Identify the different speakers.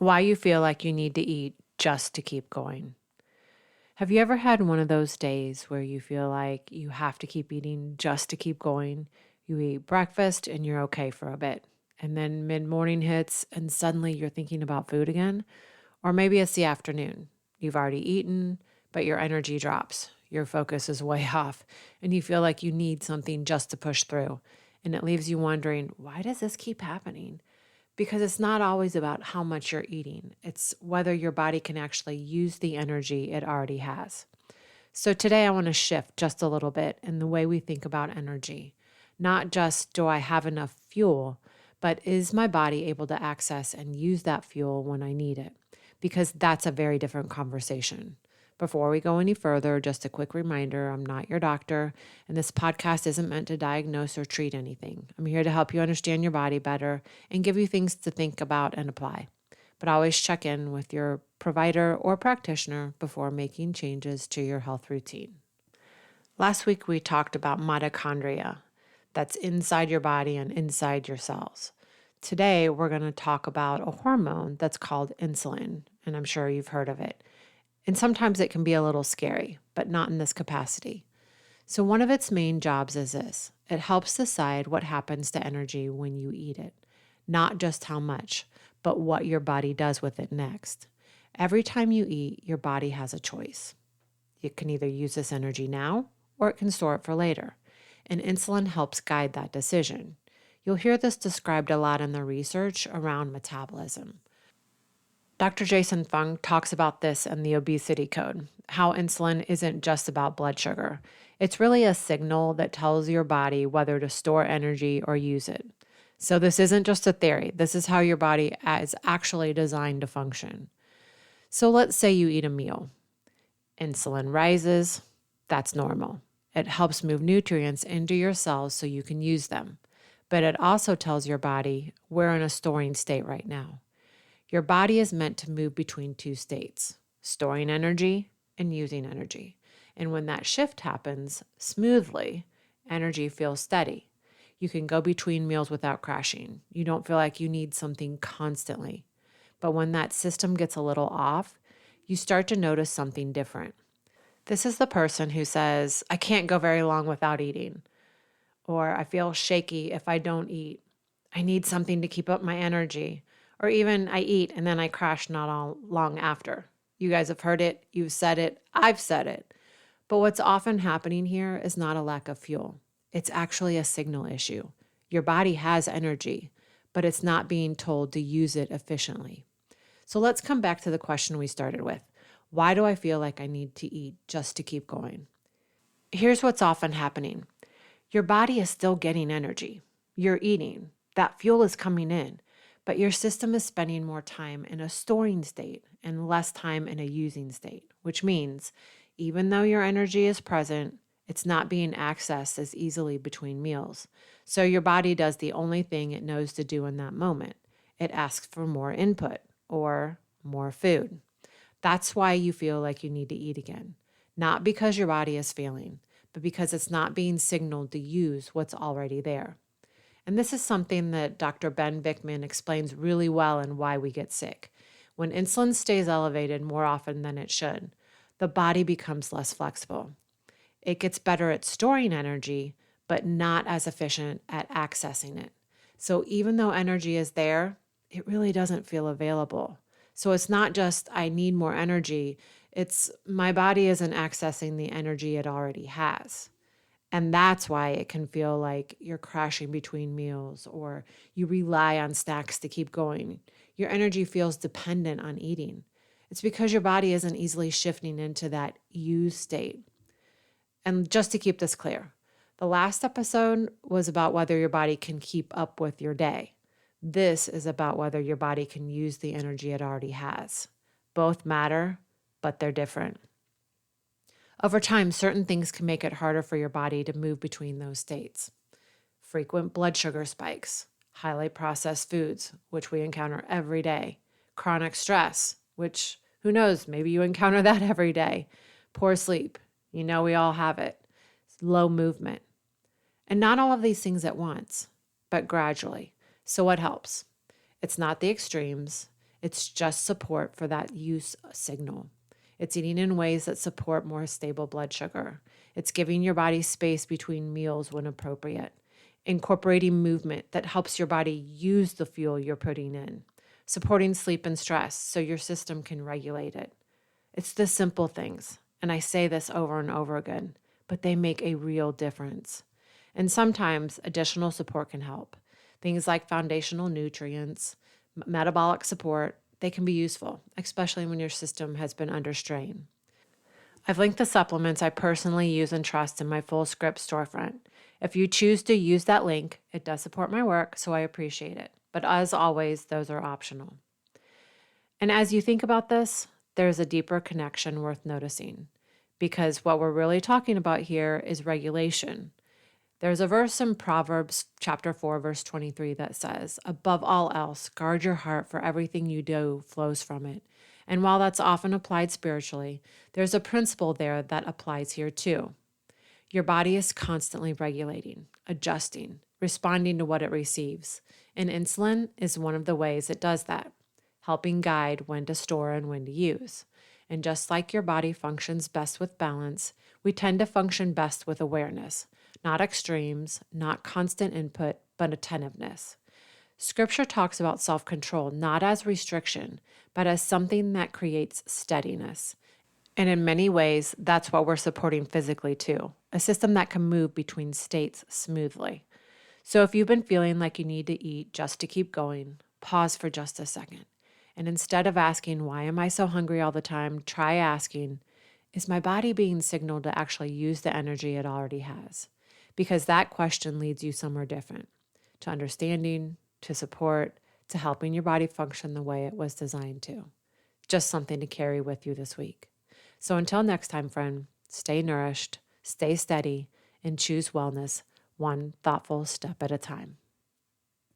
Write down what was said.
Speaker 1: Why you feel like you need to eat just to keep going. Have you ever had one of those days where you feel like you have to keep eating just to keep going? You eat breakfast and you're okay for a bit. And then mid morning hits and suddenly you're thinking about food again? Or maybe it's the afternoon. You've already eaten, but your energy drops. Your focus is way off, and you feel like you need something just to push through. And it leaves you wondering, why does this keep happening? Because it's not always about how much you're eating, it's whether your body can actually use the energy it already has. So today I want to shift just a little bit in the way we think about energy. Not just do I have enough fuel, but is my body able to access and use that fuel when I need it? Because that's a very different conversation. Before we go any further, just a quick reminder, I'm not your doctor, and this podcast isn't meant to diagnose or treat anything. I'm here to help you understand your body better and give you things to think about and apply. But always check in with your provider or practitioner before making changes to your health routine. Last week, we talked about mitochondria, that's inside your body and inside your cells. Today, we're going to talk about a hormone that's called insulin, and I'm sure you've heard of it. And sometimes it can be a little scary, but not in this capacity. So, one of its main jobs is this: it helps decide what happens to energy when you eat it, not just how much, but what your body does with it next. Every time you eat, your body has a choice. It can either use this energy now or it can store it for later. And insulin helps guide that decision. You'll hear this described a lot in the research around metabolism. Dr. Jason Fung talks about this in the Obesity Code, how insulin isn't just about blood sugar. It's really a signal that tells your body whether to store energy or use it. So this isn't just a theory. This is how your body is actually designed to function. So let's say you eat a meal. Insulin rises. That's normal. It helps move nutrients into your cells so you can use them. But it also tells your body we're in a storing state right now. Your body is meant to move between two states, storing energy and using energy. And when that shift happens smoothly, energy feels steady. You can go between meals without crashing. You don't feel like you need something constantly. But when that system gets a little off, you start to notice something different. This is the person who says, I can't go very long without eating, or I feel shaky if I don't eat. I need something to keep up my energy. Or even I eat and then I crash not all long after. You guys have heard it, you've said it, I've said it. But what's often happening here is not a lack of fuel. It's actually a signal issue. Your body has energy, but it's not being told to use it efficiently. So let's come back to the question we started with. Why do I feel like I need to eat just to keep going? Here's what's often happening. Your body is still getting energy. You're eating. That fuel is coming in. But your system is spending more time in a storing state and less time in a using state, which means even though your energy is present, it's not being accessed as easily between meals. So your body does the only thing it knows to do in that moment. It asks for more input or more food. That's why you feel like you need to eat again. Not because your body is failing, but because it's not being signaled to use what's already there. And this is something that Dr. Ben Bickman explains really well in Why We Get Sick. When insulin stays elevated more often than it should, the body becomes less flexible. It gets better at storing energy, but not as efficient at accessing it. So even though energy is there, it really doesn't feel available. So it's not just I need more energy, it's my body isn't accessing the energy it already has. And that's why it can feel like you're crashing between meals or you rely on snacks to keep going. Your energy feels dependent on eating. It's because your body isn't easily shifting into that use state. And just to keep this clear, the last episode was about whether your body can keep up with your day. This is about whether your body can use the energy it already has. Both matter, but they're different. Over time, certain things can make it harder for your body to move between those states. Frequent blood sugar spikes, highly processed foods, which we encounter every day, chronic stress, which, who knows, maybe you encounter that every day, poor sleep, we all have it, low movement. And not all of these things at once, but gradually. So what helps? It's not the extremes. It's just support for that use signal. It's eating in ways that support more stable blood sugar. It's giving your body space between meals when appropriate. Incorporating movement that helps your body use the fuel you're putting in. Supporting sleep and stress so your system can regulate it. It's the simple things, and I say this over and over again, but they make a real difference. And sometimes additional support can help. Things like foundational nutrients, metabolic support, they can be useful, especially when your system has been under strain. I've linked the supplements I personally use and trust in my full script storefront. If you choose to use that link, it does support my work, so I appreciate it. But as always, those are optional. And as you think about this, there's a deeper connection worth noticing, because what we're really talking about here is regulation. There's a verse in Proverbs chapter 4, verse 23 that says, "Above all else, guard your heart, for everything you do flows from it." And while that's often applied spiritually, there's a principle there that applies here too. Your body is constantly regulating, adjusting, responding to what it receives. And insulin is one of the ways it does that, helping guide when to store and when to use. And just like your body functions best with balance, we tend to function best with awareness, not extremes, not constant input, but attentiveness. Scripture talks about self-control not as restriction, but as something that creates steadiness. And in many ways, that's what we're supporting physically too, a system that can move between states smoothly. So if you've been feeling like you need to eat just to keep going, pause for just a second. And instead of asking, "Why am I so hungry all the time?" try asking, "Is my body being signaled to actually use the energy it already has?" Because that question leads you somewhere different, to understanding, to support, to helping your body function the way it was designed to. Just something to carry with you this week. So until next time, friend, stay nourished, stay steady, and choose wellness one thoughtful step at a time.